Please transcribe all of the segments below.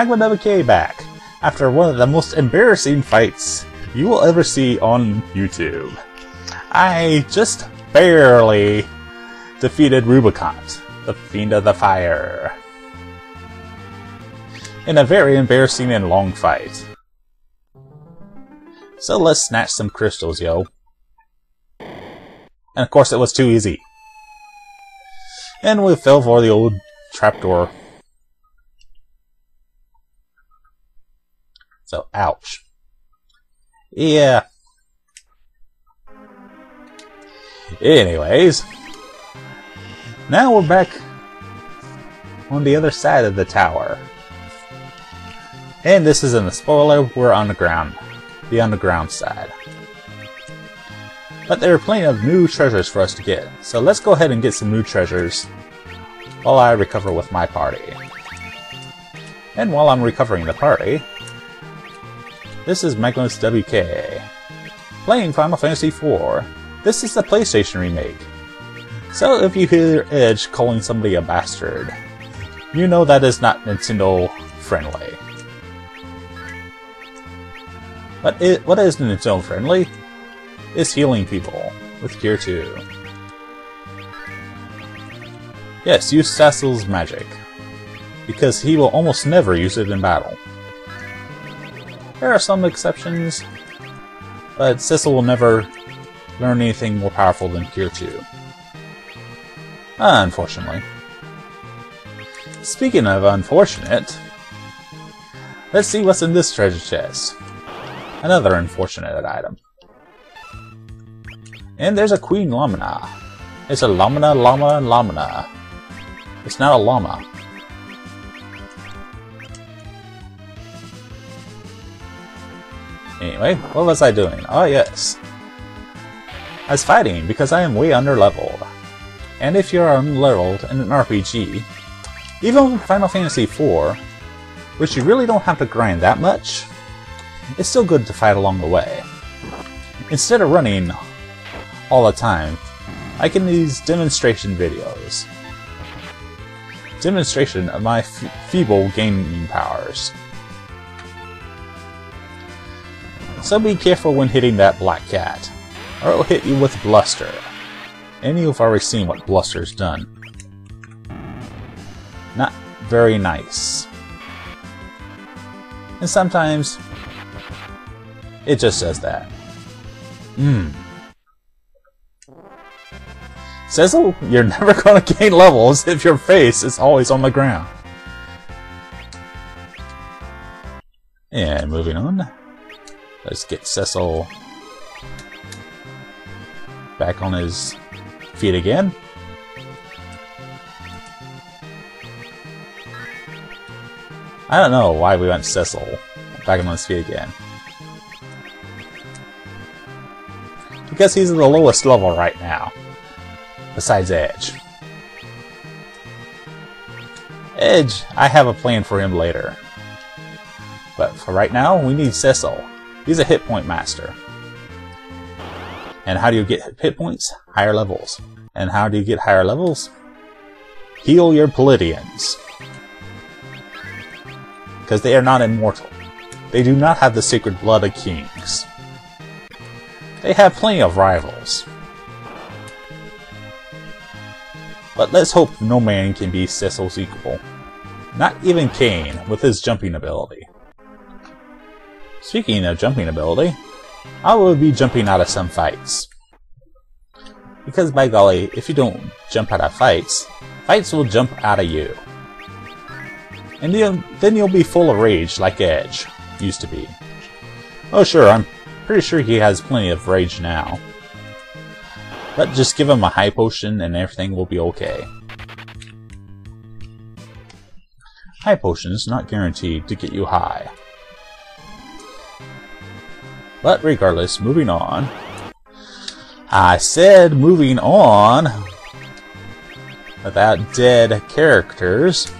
Magma WK back after one of the most embarrassing fights you will ever see on YouTube. I just barely defeated Rubicant, the Fiend of the Fire, in a very embarrassing and long fight. So let's snatch some crystals, yo. And of course it was too easy. And we fell for the old trapdoor. So, ouch. Yeah. Anyways. Now we're back on the other side of the tower. And this isn't a spoiler, we're on the ground. The underground side. But there are plenty of new treasures for us to get, so let's go ahead and get some new treasures while I recover with my party. And while I'm recovering the party, this is Magma's WK, playing Final Fantasy IV. This is the PlayStation remake. So if you hear Edge calling somebody a bastard, you know that is not Nintendo friendly. But what is Nintendo friendly is healing people with Cure 2. Yes, use Cecil's magic, because he will almost never use it in battle. There are some exceptions, but Cecil will never learn anything more powerful than Cure 2. Unfortunately. Speaking of unfortunate, let's see what's in this treasure chest. Another unfortunate item. And there's a Queen Lamina. It's a Lamina. It's not a llama. Anyway, what was I doing? Oh yes. I was fighting because I am way under-leveled. And if you're unleveled in an RPG, even with Final Fantasy IV, which you really don't have to grind that much, it's still good to fight along the way. Instead of running all the time, like in these demonstration videos. Demonstration of my feeble gaming powers. So be careful when hitting that black cat, or it will hit you with Bluster. And you've already seen what Bluster's done. Not very nice. And sometimes it just says that. Cecil, you're never going to gain levels if your face is always on the ground. And moving on. Let's get Cecil back on his feet again. I don't know why we went Cecil back on his feet again. Because he's at the lowest level right now. Besides Edge. Edge, I have a plan for him later. But for right now, we need Cecil. He's a hit point master. And how do you get hit points? Higher levels. And how do you get higher levels? Heal your paladins. Because they are not immortal. They do not have the sacred blood of kings. They have plenty of rivals. But let's hope no man can be Cecil's equal. Not even Cain, with his jumping ability. Speaking of jumping ability, I will be jumping out of some fights. Because by golly, if you don't jump out of fights, fights will jump out of you. And then you'll be full of rage like Edge used to be. Oh sure, I'm pretty sure he has plenty of rage now. But just give him a high potion and everything will be okay. High potions not guaranteed to get you high. But regardless, moving on. I said moving on without dead characters.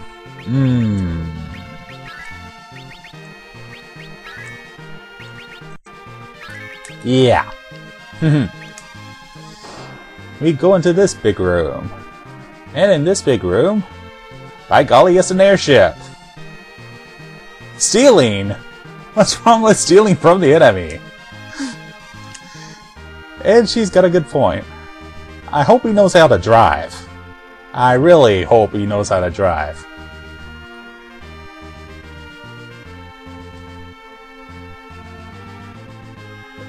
Yeah. We go into this big room. And in this big room, by golly, it's an airship. Stealing? What's wrong with stealing from the enemy? And she's got a good point. I hope he knows how to drive. I really hope he knows how to drive.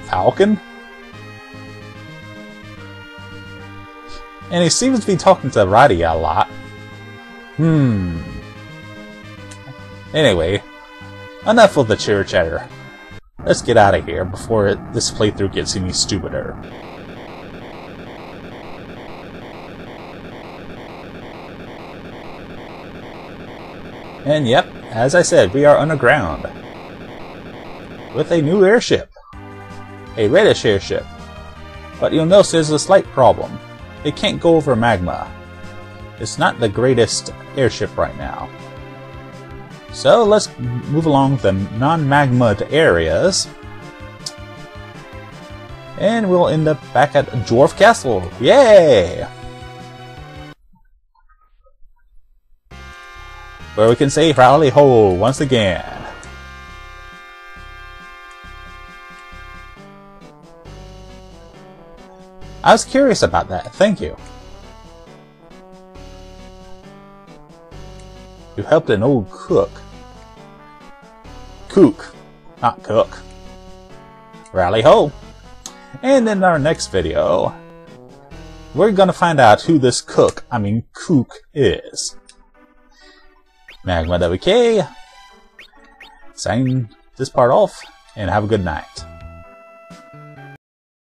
Falcon? And he seems to be talking to Roddy a lot. Anyway, enough of the chitter chatter. Let's get out of here before this playthrough gets any stupider. And yep, as I said, we are underground. With a new airship. A reddish airship. But you'll notice there's a slight problem. It can't go over magma. It's not the greatest airship right now. So let's move along the non-magma areas. And we'll end up back at Dwarf Castle. Yay! Where we can say Rally Ho once again. I was curious about that. Thank you. You helped an old cook. Kook, not cook. Rally ho! And in our next video, we're gonna find out who this kook is. Magma WK, signing this part off, and have a good night.